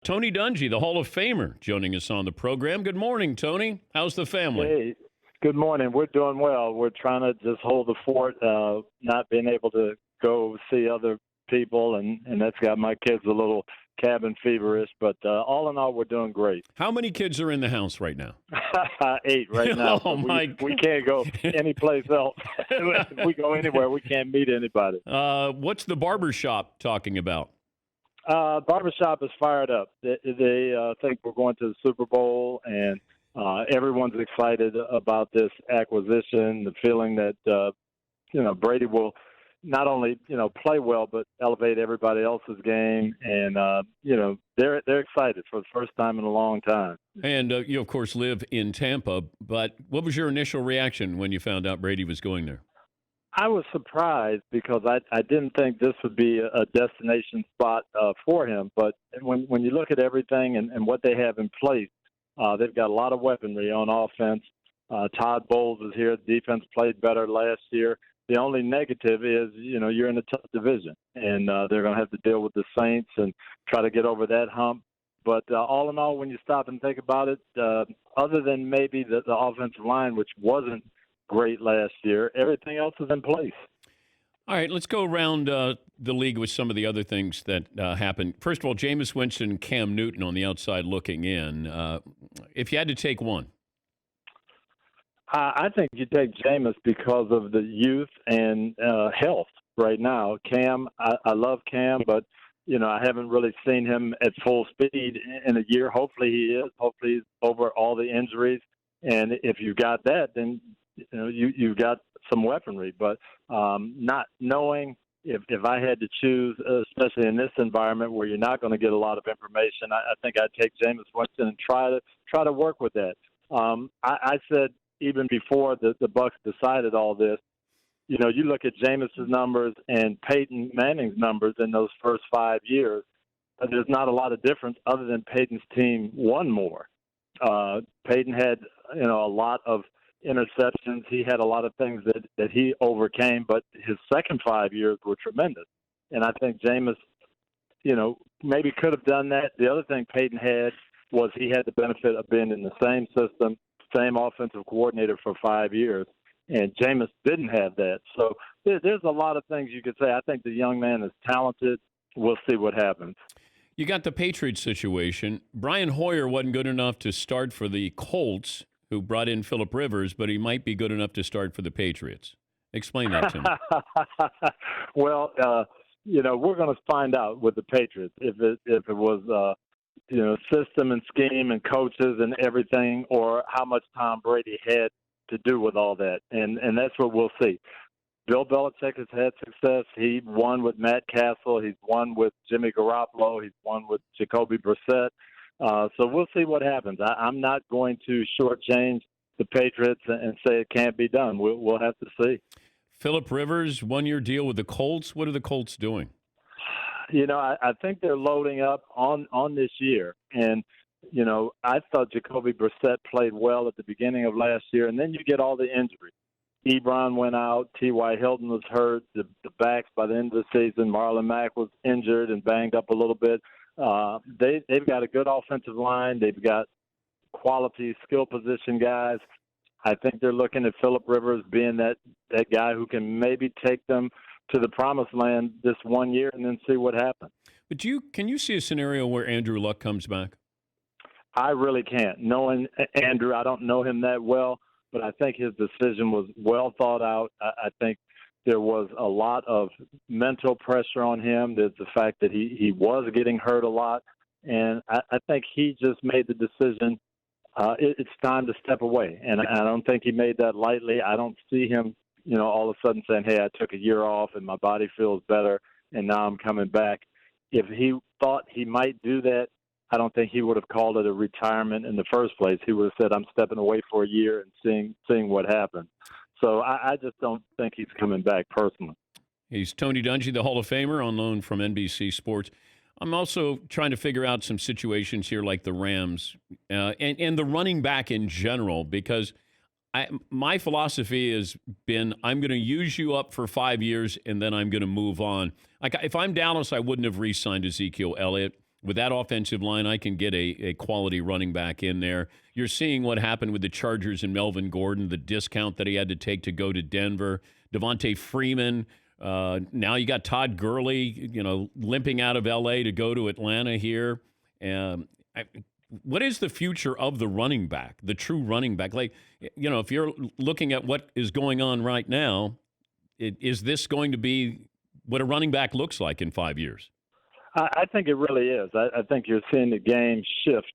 Tony Dungy, the Hall of Famer, joining us on the program. Good morning, Tony. How's the family? Hey, good morning. We're doing well. We're trying to just hold the fort, not being able to go see other people, and that's got my kids a little cabin feverish. But all in all, we're doing great. How many kids are in the house right now? 8 right now. Oh, my we can't go anyplace else. If we go anywhere, we can't meet anybody. What's the barbershop talking about? Barbershop is fired up. They think we're going to the Super Bowl, and everyone's excited about this acquisition, the feeling that, Brady will not only, play well, but elevate everybody else's game. And, they're excited for the first time in a long time. And you, of course, live in Tampa, but what was your initial reaction when you found out Brady was going there? I was surprised because I didn't think this would be a destination spot for him. But when you look at everything and what they have in place, they've got a lot of weaponry on offense. Todd Bowles is here. The defense played better last year. The only negative is, you're in a tough division, and they're going to have to deal with the Saints and try to get over that hump. But all in all, when you stop and think about it, other than maybe the offensive line, which wasn't great last year, everything else is in place. All right, let's go around the league with some of the other things that happened. First of all, Jameis Winston and Cam Newton on the outside looking in. If you had to take one. I think you take Jameis because of the youth and health right now. Cam, I love Cam, but, I haven't really seen him at full speed in a year. Hopefully he is. Hopefully he's over all the injuries. And if you've got that, then you've got some weaponry. But not knowing if I had to choose, especially in this environment where you're not going to get a lot of information, I think I'd take Jameis Winston and try to work with that. I said even before the Bucs decided all this, you look at Jameis's numbers and Peyton Manning's numbers in those first 5 years. There's not a lot of difference other than Peyton's team won more. Peyton had a lot of interceptions. He had a lot of things that he overcame, but his second 5 years were tremendous. And I think Jameis, maybe could have done that. The other thing Peyton had was he had the benefit of being in the same system, same offensive coordinator for 5 years, and Jameis didn't have that. So there's a lot of things you could say. I think the young man is talented. We'll see what happens. You got the Patriots situation. Brian Hoyer wasn't good enough to start for the Colts, who brought in Phillip Rivers, but he might be good enough to start for the Patriots. Explain that to me. Well, we're going to find out with the Patriots if it was system and scheme and coaches and everything, or how much Tom Brady had to do with all that. And that's what we'll see. Bill Belichick has had success. He won with Matt Castle. He's won with Jimmy Garoppolo. He's won with Jacoby Brissett. So we'll see what happens. I'm not going to shortchange the Patriots and say it can't be done. We'll have to see. Phillip Rivers, one-year deal with the Colts. What are the Colts doing? I think they're loading up on this year. And, I thought Jacoby Brissett played well at the beginning of last year, and then you get all the injuries. Ebron went out. T.Y. Hilton was hurt. The backs by the end of the season, Marlon Mack was injured and banged up a little bit. They've got a good offensive line. They've got quality skill position guys. I think they're looking at Phillip Rivers being that guy who can maybe take them to the promised land this 1 year and then see what happens. But can you see a scenario where Andrew Luck comes back? I really can't. Knowing Andrew, I don't know him that well, but I think his decision was well thought out. I think there was a lot of mental pressure on him. There's the fact that he was getting hurt a lot, and I think he just made the decision. It's time to step away, and I don't think he made that lightly. I don't see him, all of a sudden saying, "Hey, I took a year off and my body feels better, and now I'm coming back." If he thought he might do that, I don't think he would have called it a retirement in the first place. He would have said, "I'm stepping away for a year and seeing what happens." So I just don't think he's coming back personally. He's Tony Dungy, the Hall of Famer, on loan from NBC Sports. I'm also trying to figure out some situations here like the Rams and the running back in general, because my philosophy has been I'm going to use you up for 5 years and then I'm going to move on. Like if I'm Dallas, I wouldn't have re-signed Ezekiel Elliott. with that offensive line, I can get a quality running back in there. You're seeing what happened with the Chargers and Melvin Gordon, the discount that he had to take to go to Denver. Devontae Freeman. Now you got Todd Gurley, limping out of L.A. to go to Atlanta here. What is the future of the running back, the true running back? Like, if you're looking at what is going on right now, is this going to be what a running back looks like in 5 years? I think it really is. I think you're seeing the game shift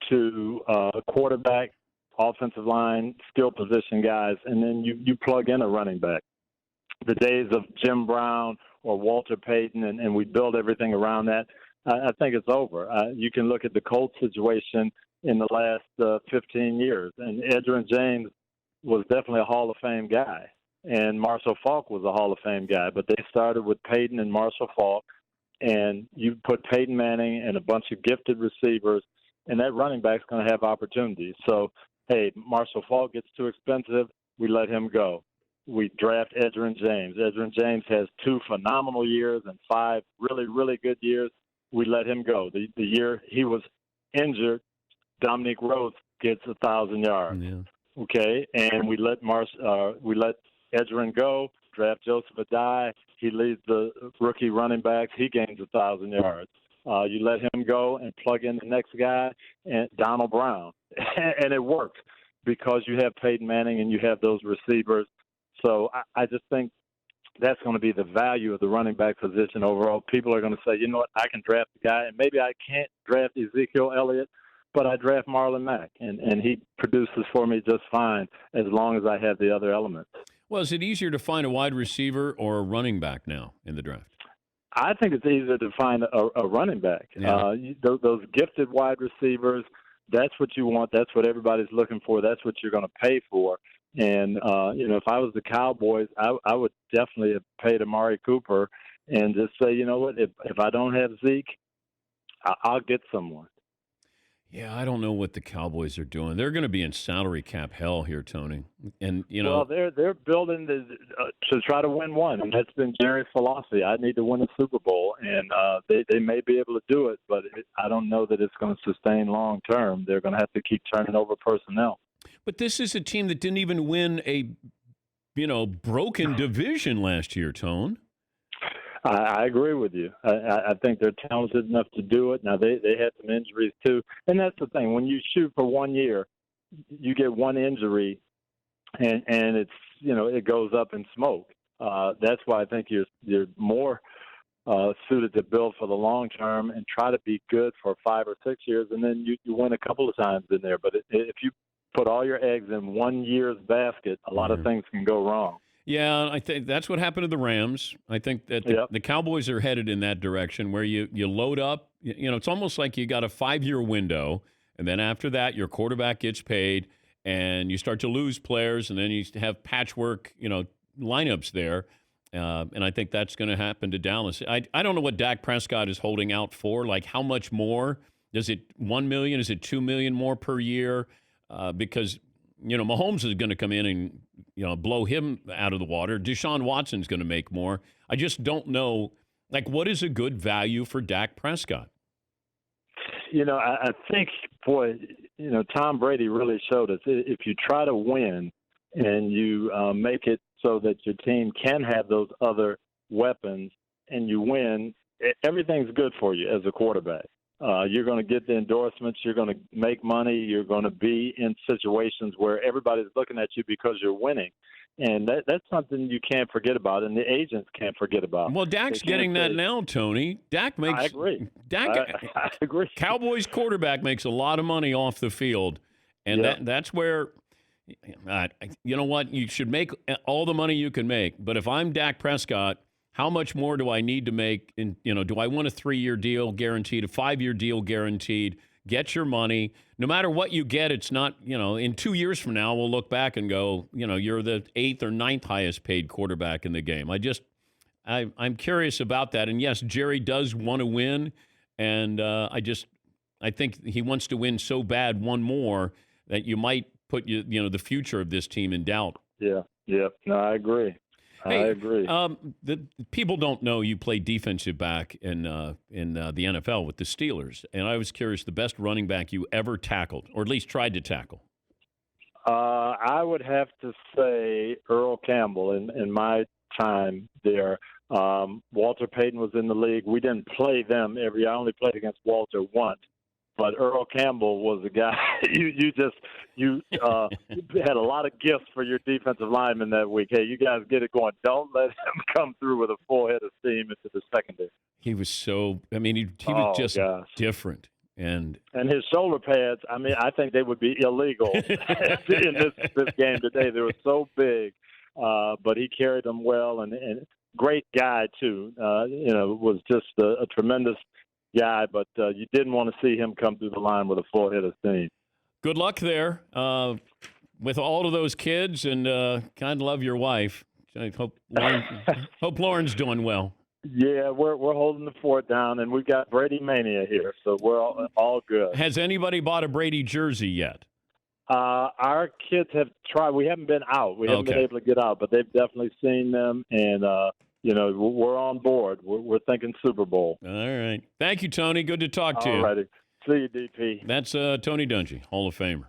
to quarterback, offensive line, skill position guys, and then you plug in a running back. The days of Jim Brown or Walter Payton, and we build everything around that, I think it's over. You can look at the Colts situation in the last 15 years, and Edgerrin James was definitely a Hall of Fame guy, and Marshall Faulk was a Hall of Fame guy, but they started with Payton and Marshall Faulk, and you put Peyton Manning and a bunch of gifted receivers, and that running back's going to have opportunities. So, hey, Marshall Faulk gets too expensive, we let him go. We draft Edgerrin James. Edgerrin James has 2 phenomenal years and 5 really, really good years. We let him go. The year he was injured, Dominique Rhodes gets 1,000 yards. Yeah. Okay, and we let Edgerrin go. Draft Joseph Adai. He leads the rookie running backs. He gains 1,000 yards. You let him go and plug in the next guy, and Donald Brown, and it works because you have Peyton Manning and you have those receivers. So I just think that's going to be the value of the running back position overall. People are going to say, you know what, I can draft the guy, and maybe I can't draft Ezekiel Elliott, but I draft Marlon Mack, and he produces for me just fine as long as I have the other elements. Well, is it easier to find a wide receiver or a running back now in the draft? I think it's easier to find a running back. Yeah. Those gifted wide receivers, that's what you want. That's what everybody's looking for. That's what you're going to pay for. And, if I was the Cowboys, I would definitely have paid Amari Cooper and just say, you know what, if I don't have Zeke, I'll get someone. Yeah, I don't know what the Cowboys are doing. They're going to be in salary cap hell here, Tony. And, Well, they're building to try to win one, and that's been Jerry's philosophy. I need to win a Super Bowl, and they may be able to do it, but I don't know that it's going to sustain long term. They're going to have to keep turning over personnel. But this is a team that didn't even win a, broken division last year, Tone. I agree with you. I think they're talented enough to do it. Now, they had some injuries, too. And that's the thing. When you shoot for 1 year, you get one injury, and it's, it goes up in smoke. That's why I think you're more suited to build for the long term and try to be good for 5 or 6 years, and then you win a couple of times in there. But if you put all your eggs in 1 year's basket, a lot of things can go wrong. Yeah, I think that's what happened to the Rams. I think that the Cowboys are headed in that direction where you load up. It's almost like you got a 5-year window, and then after that, your quarterback gets paid, and you start to lose players, and then you have patchwork, lineups there. And I think that's going to happen to Dallas. I don't know what Dak Prescott is holding out for. Like, how much more? Is it $1 million? Is it $2 million more per year? Because Mahomes is going to come in and blow him out of the water. Deshaun Watson's going to make more. I just don't know. Like, what is a good value for Dak Prescott? I think, Tom Brady really showed us if you try to win and you make it so that your team can have those other weapons and you win, everything's good for you as a quarterback. You're going to get the endorsements. You're going to make money. You're going to be in situations where everybody's looking at you because you're winning. And that's something you can't forget about, and the agents can't forget about. Well, Dak's getting that now, Tony. Dak makes. I agree. I agree. Cowboys quarterback makes a lot of money off the field, and that's where. You know what? You should make all the money you can make. But if I'm Dak Prescott, how much more do I need to make? Do I want a 3-year deal guaranteed, a 5-year deal guaranteed? Get your money. No matter what you get, it's not, in 2 years from now, we'll look back and go, you're the 8th or 9th highest paid quarterback in the game. I'm curious about that. And yes, Jerry does want to win. And I think he wants to win so bad one more that you might put, the future of this team in doubt. Yeah. No, I agree. I Hey, agree. the people don't know you play defensive back in the NFL with the Steelers, and I was curious the best running back you ever tackled, or at least tried to tackle. I would have to say Earl Campbell in my time there. Walter Payton was in the league. We didn't play them every year. I only played against Walter once. But Earl Campbell was a guy you had a lot of gifts for your defensive linemen that week. Hey, you guys get it going. Don't let him come through with a full head of steam into the secondary. He was so. I mean, he was just gosh. different. And his shoulder pads, I mean, I think they would be illegal in this game today. They were so big, but he carried them well, and great guy too. Was just a tremendous guy, but you didn't want to see him come through the line with a full head of steam. Good luck there with all of those kids, and kind of love your wife. I hope Lauren's doing well. Yeah, we're holding the fort down, and we've got Brady mania here, so we're all good. Has anybody bought a Brady jersey yet? Our kids have tried. We haven't been out. We haven't been able to get out, but they've definitely seen them, and we're on board. We're thinking Super Bowl. All right. Thank you, Tony. Good to talk to you. All righty. See you, DP. That's Tony Dungy, Hall of Famer.